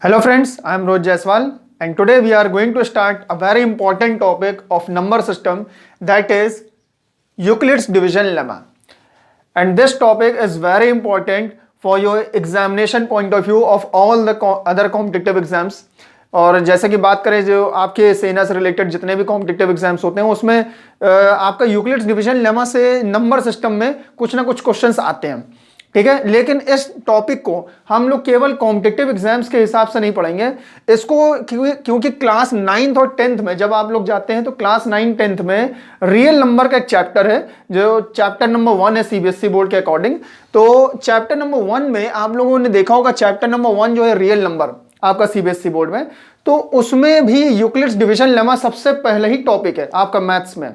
Hello friends, I am Rohit Jaiswal and today we are going to start a very important topic of number system, that is Euclid's division lemma. And this topic is very important for your examination point of view of all the other competitive exams. और जैसे कि बात करें जो आपके सेना से related जितने भी कॉम्पिटिटिव एग्जाम्स होते हैं उसमें आपका यूक्लिड्स डिवीजन लेमा से नंबर सिस्टम में कुछ ना कुछ क्वेश्चंस आते हैं, ठीक है। लेकिन इस टॉपिक को हम लोग केवल कॉम्पिटिटिव एग्जाम्स के हिसाब से नहीं पढ़ेंगे इसको, क्योंकि क्लास 9th और 10th में जब आप लोग जाते हैं तो क्लास 9 10th में रियल नंबर का एक चैप्टर है जो चैप्टर नंबर 1 है सीबीएसई बोर्ड के अकॉर्डिंग। तो चैप्टर नंबर 1 में आप लोगों ने देखा होगा, चैप्टर नंबर 1 जो है रियल नंबर आपका सीबीएसई बोर्ड में, तो उसमें भी यूक्लिड्स डिवीजन लेमा सबसे पहले ही टॉपिक है आपका मैथ्स में।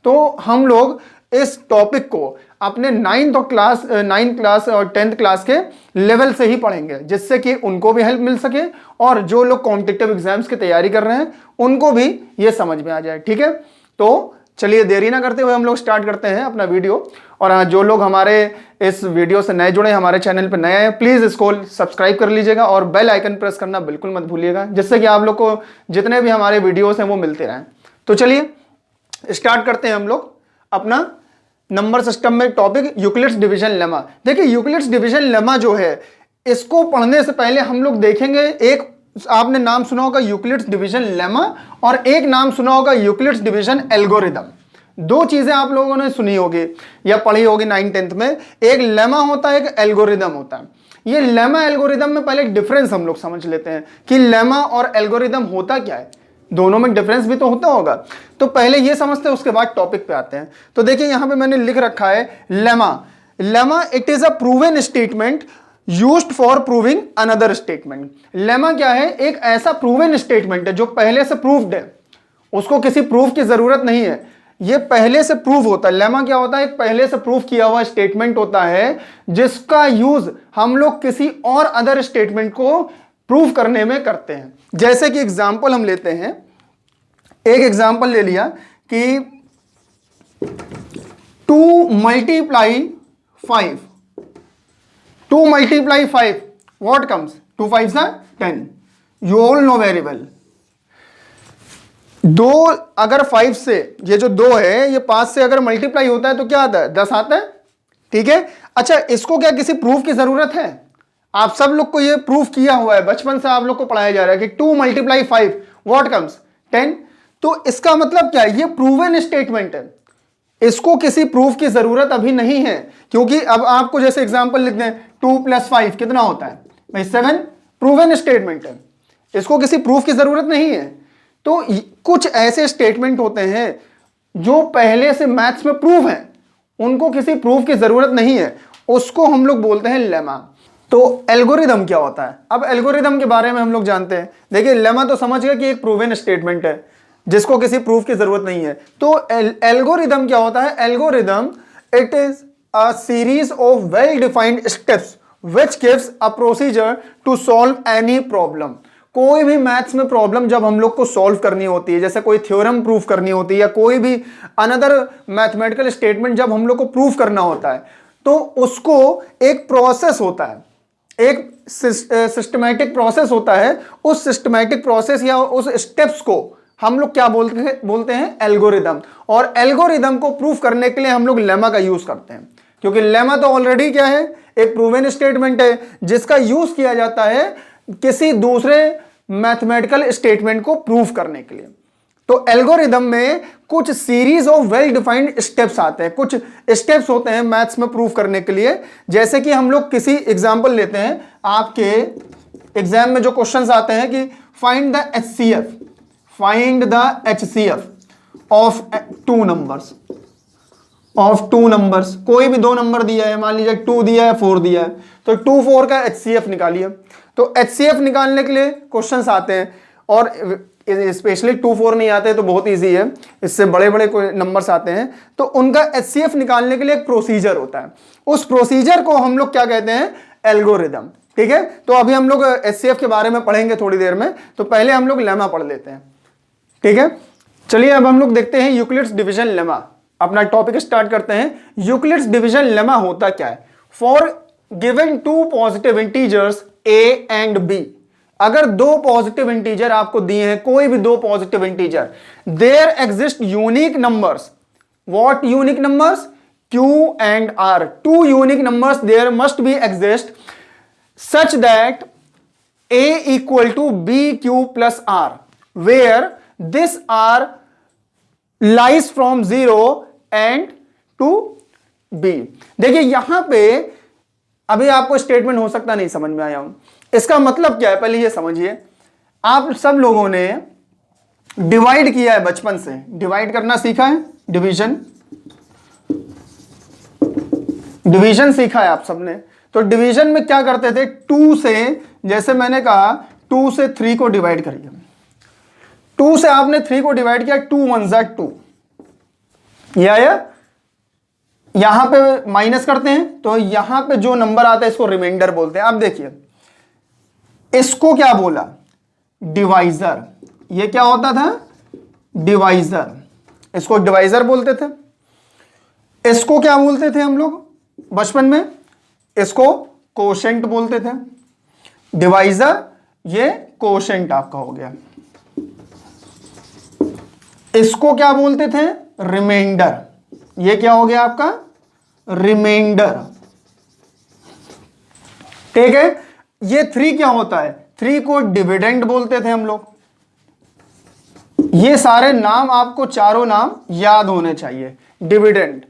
तो हम लोग इस टॉपिक को अपने 9th क्लास और 10th क्लास के लेवल से ही पढ़ेंगे, जिससे कि उनको भी हेल्प मिल सके और जो लोग कॉम्पिटिटिव एग्जाम्स की तैयारी कर रहे हैं उनको भी ये समझ में आ जाए, ठीक है। तो चलिए देरी ना करते हुए हम लोग स्टार्ट करते हैं अपना वीडियो। और जो लोग हमारे इस वीडियो से नए जुड़े, हमारे चैनल पर नए हैं, प्लीज इसको सब्सक्राइब कर लीजिएगा और बेल आइकन प्रेस करना बिल्कुल मत भूलिएगा, जिससे कि आप लोग को जितने भी हमारे वीडियोस हैं वो मिलते रहें। तो चलिए स्टार्ट करते हैं हम लोग अपना नंबर सिस्टम में टॉपिक यूक्लिड्स डिवीजन लेमा। देखिए यूक्लिड्स डिवीजन लेमा जो है इसको पढ़ने से पहले हम लोग देखेंगे, एक आपने नाम सुना होगा यूक्लिड्स डिवीजन लेमा और एक नाम सुना होगा यूक्लिड्स डिवीजन एल्गोरिदम। दो चीजें आप लोगों ने सुनी होगी या पढ़ी होगी 9th 10th में, एक लेमा होता है, एक एल्गोरिदम होता है। ये लेमा एल्गोरिदम में पहले एक डिफरेंस हम लोग समझ लेते हैं कि लेमा और एल्गोरिदम होता क्या है, दोनों में डिफरेंस भी तो होता होगा। तो पहले ये समझते हैं, उसके बाद टॉपिक पे आते हैं। तो देखिए यहां पे मैंने लिख रखा है lemma it is a proven statement used for proving another statement. Lemma क्या है? एक ऐसा प्रूवन स्टेटमेंट है जो पहले से प्रूव्ड है, उसको किसी प्रूफ की जरूरत नहीं है, ये पहले से प्रूव होता है। लेमा क्या होता है? एक पहले से प्रूव किया हुआ स्टेटमेंट होता है जिसका यूज हम लोग किसी और अदर स्टेटमेंट को प्रूव करने में करते हैं। जैसे कि एग्जाम्पल हम लेते हैं, एक एग्जाम्पल ले लिया कि 2 multiply 5 what comes? 2 5 10। You all know very well. 2 अगर 5 से, ये जो 2 है ये 5 से अगर मल्टीप्लाई होता है तो क्या आता है? 10 आता है, ठीक है। अच्छा, इसको क्या किसी प्रूफ की जरूरत है? आप सब लोग को ये प्रूफ किया हुआ है, बचपन से आप लोग को पढ़ाया जा रहा है कि 2 मल्टीप्लाई 5 व्हाट कम्स? 10। तो इसका मतलब क्या है? ये प्रूवन स्टेटमेंट है, इसको किसी प्रूफ की जरूरत अभी नहीं है, क्योंकि अब आपको जैसे एग्जांपल लिखते हैं 2 + 5 कितना होता है भाई? 7। प्रूवन स्टेटमेंट है, इसको किसी प्रूफ की जरूरत नहीं है। तो कुछ ऐसे स्टेटमेंट होते हैं जो पहले से मैथ्स में प्रूव हैं, उनको किसी प्रूफ की जरूरत नहीं है, उसको हम लोग बोलते हैं लेमा। तो एल्गोरिदम क्या होता है? अब एल्गोरिदम के बारे में हम लोग जानते हैं। देखिए लेमा तो समझ गए कि एक प्रूवन स्टेटमेंट है जिसको किसी प्रूफ की जरूरत नहीं है। तो एल्गोरिदम क्या होता है? Algorithm it is a series of well defined steps which gives a procedure to solve any problem. कोई भी मैथ्स में प्रॉब्लम जब हम लोग को सॉल्व करनी होती है, जैसे कोई थ्योरम प्रूफ करनी होती है या कोई भी अनदर मैथमेटिकल स्टेटमेंट जब हम लोग को प्रूफ करना होता है, तो उसको एक प्रोसेस होता है, एक सिस्टमैटिक प्रोसेस होता है। उस सिस्टमैटिक प्रोसेस या उस स्टेप्स को हम लोग क्या बोलते हैं? एल्गोरिदम। और एल्गोरिदम को प्रूफ करने के लिए हम लोग लेमा का यूज करते हैं, क्योंकि लेमा तो ऑलरेडी क्या है? एक प्रूवन स्टेटमेंट है जिसका यूज किया जाता है किसी दूसरे मैथमेटिकल स्टेटमेंट को प्रूफ करने के लिए। तो एल्गोरिदम में कुछ series of well defined steps आते हैं, कुछ स्टेप्स होते हैं मैथ्स में प्रूफ करने के लिए। जैसे कि हम लोग किसी एग्जांपल लेते हैं, आपके एग्जाम में जो क्वेश्चंस आते हैं कि find the HCF of 2 numbers. कोई भी 2 नंबर दिया है, मान लीजिए 2 दिया है, 4 दिया है, तो 2 4 का HCF निकालिए। तो HCF निकालने के लिए क्वेश्चंस आते हैं, और स्पेशली 2 4 नहीं आते तो बहुत इजी है, इससे बड़े बड़े नंबर्स आते हैं। तो उनका HCF निकालने के लिए एक प्रोसीजर होता है, उस प्रोसीजर को हम लोग क्या कहते हैं? एल्गोरिदम, ठीक है। तो अभी हम लोग HCF के बारे में पढ़ेंगे थोड़ी देर में, तो पहले हम लोग लेमा पढ़ लेते हैं, ठीक है। चलिए अब हम लोग देखते हैं यूक्लिड्स डिवीजन लेमा। अपना टॉपिक स्टार्ट करते हैं। यूक्लिड्स डिवीजन लेमा होता क्या है? For given 2 positive integers a and b, अगर दो पॉजिटिव इंटीजर आपको दिए हैं, कोई भी दो positive integer, there exist unique numbers. What unique numbers? Q and R. Two unique numbers there must be exist such that A equal to BQ plus R, where this R lies from 0 and to B. देखिए यहां पे अभी आपको statement हो सकता नहीं समझ में आया हूं. इसका मतलब क्या है पहले ये समझिए. आप सब लोगों ने डिवाइड किया है, बचपन से डिवाइड करना सीखा है, डिवीजन सीखा है आप सबने. तो डिवीजन में क्या करते थे, 2 से, जैसे मैंने कहा 2 से 3 को डिवाइड करिए. 2 से आपने 3 को डिवाइड किया, 2 1 जा 2, या यहां पे माइनस करते हैं तो यहां पे जो नंबर आता है इसको रिमाइंडर बोलते हैं. अब देखिए इसको क्या बोला, डिवाइजर. ये क्या होता था, डिवाइजर. इसको डिवाइजर बोलते थे. इसको क्या बोलते थे हम लोग बचपन में, इसको कोशेंट बोलते थे. डिवाइजर, ये कोशेंट आपका हो गया. इसको क्या बोलते थे, रिमाइंडर. ये क्या हो गया आपका, रिमाइंडर. ठीक है. ये 3 क्या होता है, 3 को डिविडेंड बोलते थे हम लोग. ये सारे नाम आपको, चारों नाम याद होने चाहिए. डिविडेंड,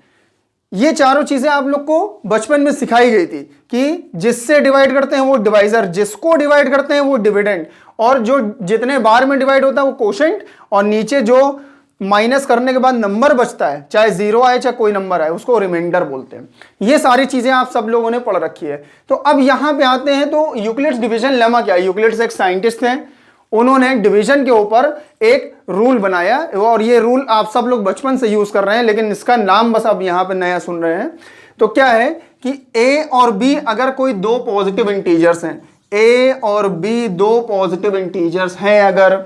ये चारों चीजें आप लोग को बचपन में सिखाई गई थी कि जिससे डिवाइड करते हैं वो डिवाइजर, जिसको डिवाइड करते हैं वो डिविडेंड, और जो जितने बार में डिवाइड होता है वो कोशेंट, और नीचे जो माइनस करने के बाद नंबर बचता है, चाहे 0 आए चाहे कोई नंबर आए, उसको रिमाइंडर बोलते हैं. ये सारी चीजें आप सब लोगों ने पढ़ रखी है. तो अब यहां पे आते हैं, तो यूक्लिड्स डिवीजन लेमा क्या है. यूक्लिड्स एक साइंटिस्ट हैं, उन्होंने डिवीजन के ऊपर एक रूल बनाया, और ये रूल आप सब लोग बचपन से यूज कर रहे हैं, लेकिन इसका नाम बस आप यहां पे नया सुन रहे हैं. तो क्या है कि A और B अगर कोई दो पॉजिटिव इंटीजर्स हैं, A और B दो पॉजिटिव इंटीजर्स हैं अगर,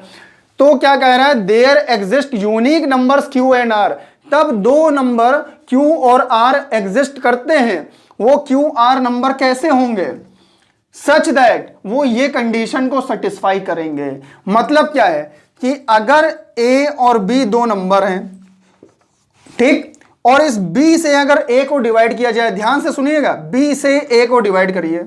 तो क्या कह रहा है, there exist unique numbers Q and R. तब दो नंबर Q और R एग्जिस्ट करते हैं. वो Q R नंबर कैसे होंगे, सच दैट वो ये कंडीशन को सेटिस्फाई करेंगे. मतलब क्या है कि अगर A और B दो नंबर हैं, ठीक, और इस B से अगर A को डिवाइड किया जाए, ध्यान से सुनिएगा, B से A को डिवाइड करिए.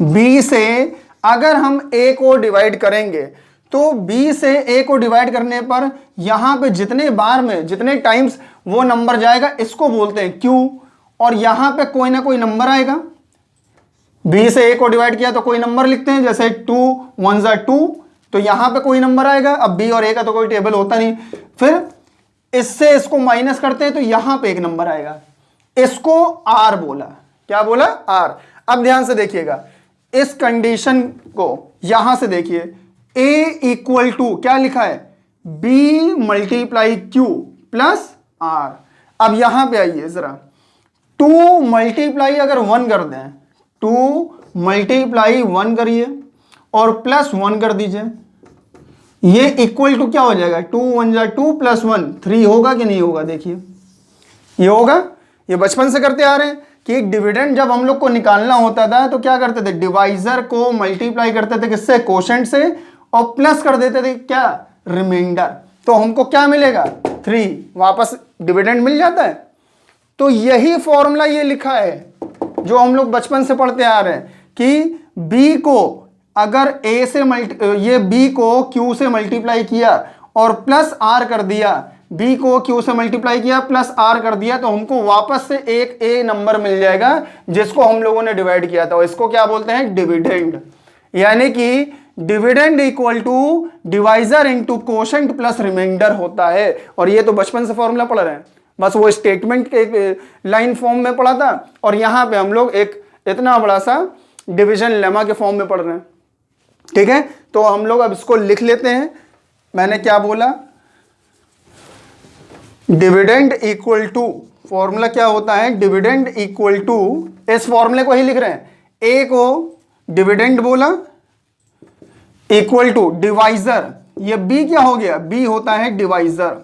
B से अगर हम A को डिवाइड करेंगे तो B से A को डिवाइड करने पर यहां पे जितने बार में, जितने टाइम्स वो नंबर जाएगा, इसको बोलते हैं Q, और यहां पे कोई ना कोई नंबर आएगा. B से A को डिवाइड किया तो कोई नंबर लिखते हैं, जैसे 2 1 जा 2, तो यहां पे कोई नंबर आएगा. अब B और A का तो कोई टेबल होता नहीं. फिर इससे इसको माइनस करते हैं तो यहां पे एक नंबर आएगा. इसको R बोला. क्या बोला, R. अब ध्यान से देखिएगा इस कंडीशन को, यहां से देखिए, A इक्वल टू क्या लिखा है, B multiply Q plus R. अब यहां पे आइए जरा, 2 मल्टीप्लाई अगर 1 कर दें, 2 मल्टीप्लाई 1 करिए और प्लस 1 कर दीजिए, ये इक्वल टू क्या हो जाएगा, 2 1 जा 2 प्लस 1 3 होगा कि नहीं होगा. देखिए ये होगा. ये बचपन से करते आ रहे हैं कि डिविडेंड जब हम लोग को निकालना होता था तो क्या करते थे, डिवाइजर को मल्टीप्लाई करते थे किससे, कोशेंट से, और प्लस कर देते थे क्या, रिमाइंडर. तो हमको क्या मिलेगा, 3, वापस डिविडेंड मिल जाता है. तो यही फॉर्मूला ये लिखा है जो हम लोग बचपन से पढ़ते आ रहे हैं कि B को अगर A से ये B को Q से मल्टीप्लाई किया और प्लस R कर दिया, B को Q से मल्टीप्लाई किया प्लस R कर दिया, तो हमको वापस से एक A नंबर मिल जाएगा जिसको हम लोगों ने डिवाइड किया था. इसको क्या बोलते हैं, डिविडेंड. यानी कि dividend equal to divisor into quotient plus remainder होता है. और ये तो बचपन से फॉर्मूला पढ़ रहे हैं, बस वो स्टेटमेंट के लाइन फॉर्म में पढ़ा था, और यहां पे हम लोग एक इतना बड़ा सा डिवीजन लेमा के फॉर्म में पढ़ रहे हैं. ठीक है, तो हम लोग अब इसको लिख लेते हैं. मैंने क्या बोला, डिविडेंड इक्वल टू, फॉर्मूला क्या होता है, डिविडेंड इक्वल टू, इस फॉर्मूले को ही लिख रहे हैं, ए को डिविडेंड बोला, इक्वल टू डिवाइजर, ये बी क्या हो गया, बी होता है डिवाइजर,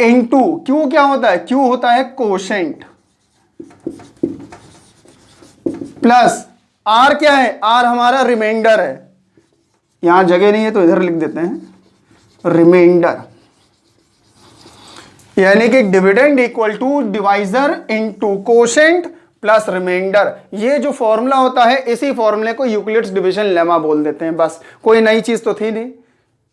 इनटू क्यू क्या होता है, क्यू होता है कोशेंट, प्लस आर क्या है, आर हमारा रिमाइंडर है. यहां जगह नहीं है तो इधर लिख देते हैं रिमाइंडर, यानी कि dividend equal to divisor into quotient plus remainder. ये जो फॉर्मूला होता है इसी फॉर्मूले को यूक्लिड्स डिवीजन लेमा बोल देते हैं। बस कोई नई चीज तो थी नहीं,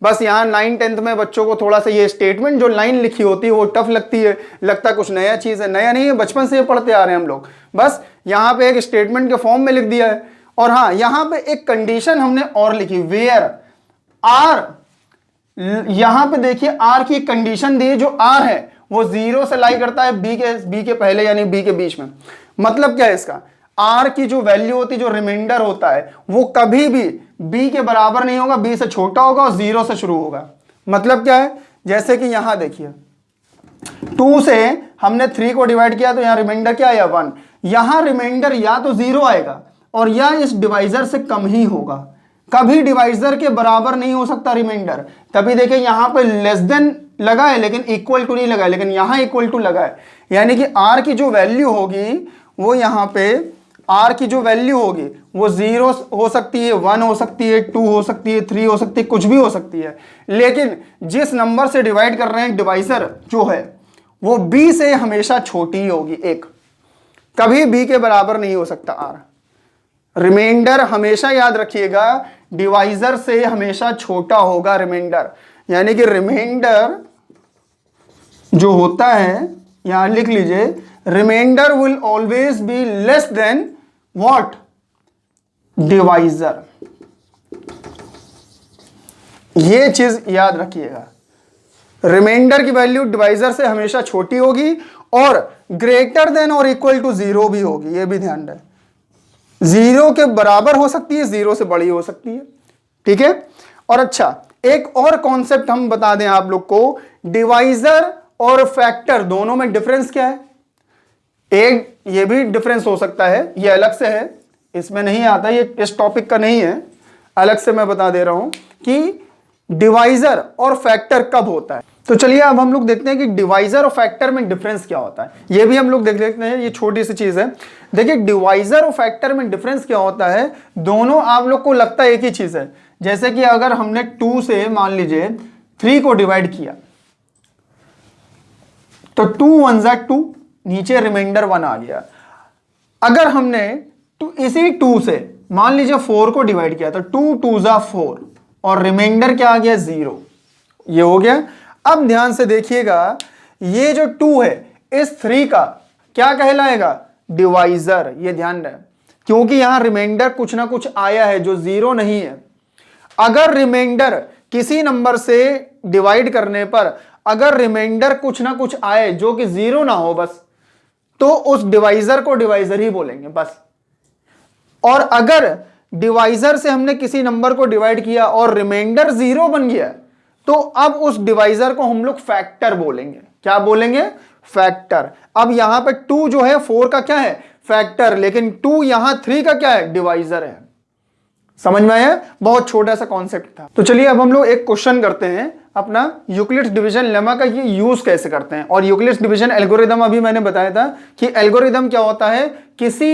बस यहाँ 9th-10th में बच्चों को थोड़ा सा ये स्टेटमेंट जो लाइन लिखी होती है वो टफ लगती है, लगता है कुछ नया चीज है। नया नहीं है, बचपन से ये पढ़ते आ रहे हैं हम लोग। बस यहाँ पे एक स्टेटमेंट के फॉर्म में लिख दिया है। और हाँ, यहाँ पे एक कंडीशन हमने और लिखी, वेयर आर, यहां पे देखिए आर की एक कंडीशन दी है, जो आर है वो 0 से लाई करता है बी के पहले यानी बी के बीच में। मतलब क्या है इसका, आर की जो वैल्यू होती है, जो रिमाइंडर होता है, वो कभी भी बी के बराबर नहीं होगा, बी से छोटा होगा और 0 से शुरू होगा। मतलब क्या है, जैसे कि यहां देखिए 2 से हमने 3 को डिवाइड किया तो यहां रिमाइंडर क्या आया 1। यहां रिमाइंडर या तो 0 आएगा और या इस डिवाइजर से कम ही होगा, कभी डिवाइजर के बराबर नहीं हो सकता रिमाइंडर। तभी देखिए यहां पे लेस देन लगा है लेकिन इक्वल टू नहीं लगा है, लेकिन यहां इक्वल टू लगा है। यानी कि आर की जो वैल्यू होगी वो यहां पे आर की जो वैल्यू होगी वो 0 हो सकती है, 1 हो सकती है, 2 हो सकती है, 3 हो सकती है, कुछ भी हो सकती है। लेकिन जिस नंबर से डिवाइड कर रहे हैं डिवाइजर जो है वो b से हमेशा छोटी ही होगी, एक, कभी b के बराबर नहीं हो सकता आर। रिमाइंडर हमेशा याद रखिएगा डिवाइजर से हमेशा छोटा होगा रिमाइंडर। यानी कि रिमाइंडर जो होता है, यहां लिख लीजिए, remainder will always be less than what, divisor. ये चीज याद रखिएगा, रिमाइंडर की वैल्यू डिवाइजर से हमेशा छोटी होगी और ग्रेटर देन और इक्वल टू 0 भी होगी, ये भी ध्यान रहे। 0 के बराबर हो सकती है, 0 से बड़ी हो सकती है, ठीक है। और अच्छा, एक और कॉन्सेप्ट हम बता दें आप लोग को, डिवाइजर और फैक्टर दोनों में डिफरेंस क्या है। एक ये भी डिफरेंस हो सकता है, ये अलग से है, इसमें नहीं आता, ये इस टॉपिक का नहीं है, अलग से मैं बता दे रहा हूं कि डिवाइजर और फैक्टर कब होता है। तो चलिए अब हम लोग देखते हैं कि डिवाइजर और फैक्टर में डिफरेंस क्या होता है। ये भी हम लोग देख लेते हैं, ये छोटी सी चीज है। देखिए डिवाइजर और फैक्टर में डिफरेंस क्या होता है, दोनों आप लोग को लगता है एक ही चीज है। जैसे कि अगर हमने 2 से मान लीजिए 3 को डिवाइड किया तो 2 1 जा 2, नीचे रिमाइंडर 1 आ गया। अगर हमने इसी 2 से मान लीजिए 4 को डिवाइड किया तो 2 2 जा 4 और रिमाइंडर क्या आ गया 0, ये हो गया। अब ध्यान से देखिएगा, ये जो 2 है इस 3 का क्या कहलाएगा, डिवाइजर। ये ध्यान रहे, क्योंकि यहां रिमाइंडर कुछ ना कुछ आया है जो 0 नहीं है। अगर रिमाइंडर किसी नंबर से डिवाइड करने पर अगर रिमाइंडर कुछ ना कुछ आए जो कि 0 ना हो बस, तो उस डिवाइजर को डिवाइजर ही बोलेंगे बस। और अगर डिवाइजर से हमने किसी नंबर को डिवाइड किया और रिमाइंडर 0 बन गया तो अब उस डिवाइजर को हम लोग फैक्टर बोलेंगे। क्या बोलेंगे, फैक्टर। अब यहां पे 2 जो है 4 का क्या है, फैक्टर, लेकिन 2 यहां 3 का क्या है, डिवाइजर है। समझ में आया, बहुत छोटा सा कॉन्सेप्ट था। तो चलिए अब हम लोग एक क्वेश्चन करते हैं अपना, यूक्लिड्स डिवीजन लेमा का ये यूज कैसे करते हैं। और यूक्लिड्स डिवीजन एल्गोरिदम अभी मैंने बताया था कि एल्गोरिदम क्या होता है, किसी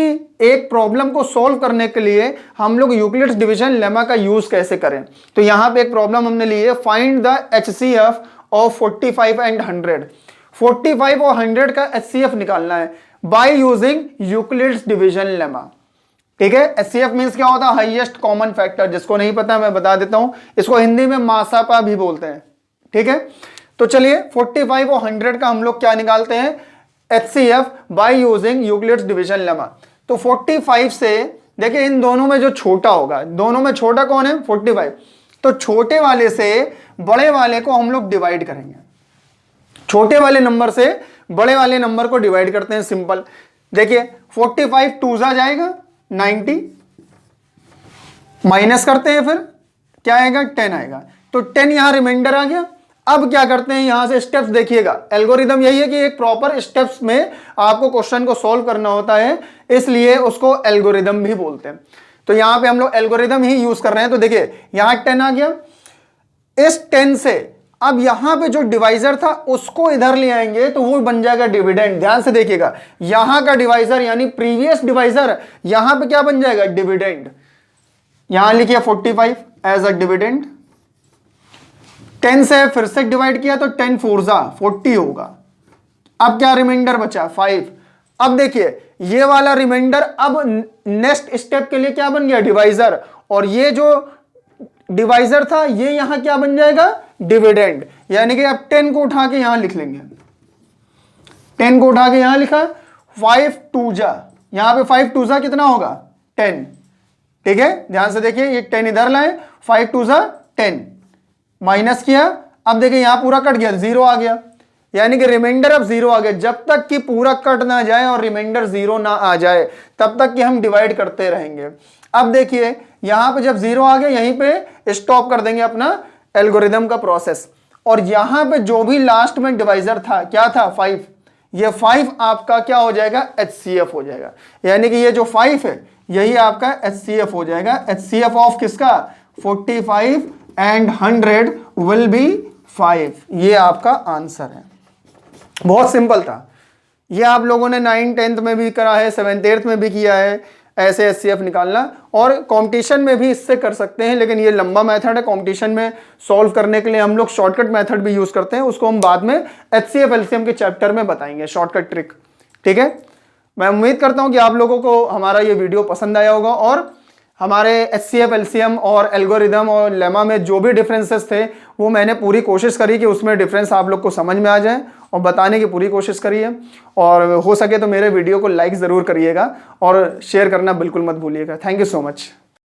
एक प्रॉब्लम को सॉल्व करने के लिए हम लोग यूक्लिड्स डिवीजन लेमा का यूज कैसे करें। तो यहां पे एक प्रॉब्लम हमने ली है, find the HCF of 45 and 100। 45 और 100 का HCF निकालना है by using Euclid's division lemma. ठीक है, HCF मींस क्या होता है, हाईएस्ट कॉमन फैक्टर। जिसको नहीं पता मैं बता देता हूं, इसको हिंदी में मासापा भी बोलते हैं। ठीक है, तो चलिए 45 और 100 का हम लोग क्या निकालते हैं, HCF by using Euclid's division lemma. तो 45 से देखिए इन दोनों में जो छोटा होगा, दोनों में छोटा कौन है, 45। तो छोटे वाले से बड़े वाले को हम लोग डिवाइड करेंगे, छोटे वाले नंबर से बड़े वाले नंबर को डिवाइड करते हैं, सिंपल। देखिए 45 2 जा जाएगा 90, माइनस करते हैं, फिर क्या आएगा, 10 आएगा। तो 10 यहां रिमाइंडर आ गया। अब क्या करते हैं, यहां से स्टेप्स देखिएगा। एल्गोरिदम यही है कि एक प्रॉपर स्टेप्स में आपको क्वेश्चन को सॉल्व करना होता है, इसलिए उसको एल्गोरिदम भी बोलते हैं। तो यहां पे हम लोग एल्गोरिदम ही यूज कर रहे हैं। तो देखिए यहां 10 आ गया, इस 10 से अब यहां पे जो डिवाइजर था उसको इधर ले आएंगे तो वो बन जाएगा डिविडेंड। ध्यान से देखिएगा, यहां का डिवाइजर यानी प्रीवियस डिवाइजर, यहां पे क्या बन जाएगा, डिविडेंड। यहां लिखिए 45, एज अ डिविडेंड। 10 से फिर से डिवाइड किया तो 10 4 जा 40 होगा। अब क्या रिमाइंडर बचा 5। अब देखिए ये वाला रिमाइंडर अब नेक्स्ट स्टेप के लिए क्या बन गया डिवाइजर, और ये जो डिवाइजर था ये यहां क्या बन जाएगा डिविडेंड। यानी कि अब 10 को उठा के यहां लिख लेंगे, 10 को उठा के यहां लिखा 5 2 जा, यहां पे 5 2 जा कितना होगा 10। ठीक है ध्यान से देखिए ये 10 इधर लाए 5 2 जा 10 माइनस किया। अब देखिए यहां पूरा कट गया 0 आ गया, यानी कि रिमाइंडर अब 0 आ गया। जब तक कि पूरा कट ना जाए और रिमाइंडर 0 ना आ जाए तब तक कि हम डिवाइड करते रहेंगे। अब देखिए यहां पे जब 0 आ गया यहीं पे स्टॉप कर देंगे अपना एल्गोरिदम का प्रोसेस, और यहां पे जो भी लास्ट में डिवाइजर था क्या था 5, ये 5 आपका क्या हो जाएगा HCF हो जाएगा। यानी कि ये जो 5 है यही आपका HCF हो जाएगा। HCF ऑफ किसका 45 एंड 100 विल बी 5। ये आपका आंसर है। बहुत सिंपल था ये, आप लोगों ने 9 10th में भी करा है, 7th 8th में भी किया है ऐसे HCF निकालना, और कंपटीशन में भी इससे कर सकते हैं। लेकिन ये लंबा मेथड है, कंपटीशन में सॉल्व करने के लिए हम लोग शॉर्टकट मेथड भी यूज करते हैं, उसको हम बाद में HCF LCM के चैप्टर में बताएंगे शॉर्टकट ट्रिक। ठीक है मैं उम्मीद करता हूं कि आप लोगों को हमारा ये वीडियो पसंद आया होगा, और हमारे HCF LCM और एल्गोरिदम और लेमा में जो भी डिफरेंसेस थे वो मैंने पूरी कोशिश करी कि उसमें डिफरेंस आप लोग को समझ में आ जाए और बताने की पूरी कोशिश करी है। और हो सके तो मेरे वीडियो को लाइक ज़रूर करिएगा और शेयर करना बिल्कुल मत भूलिएगा। Thank you so much.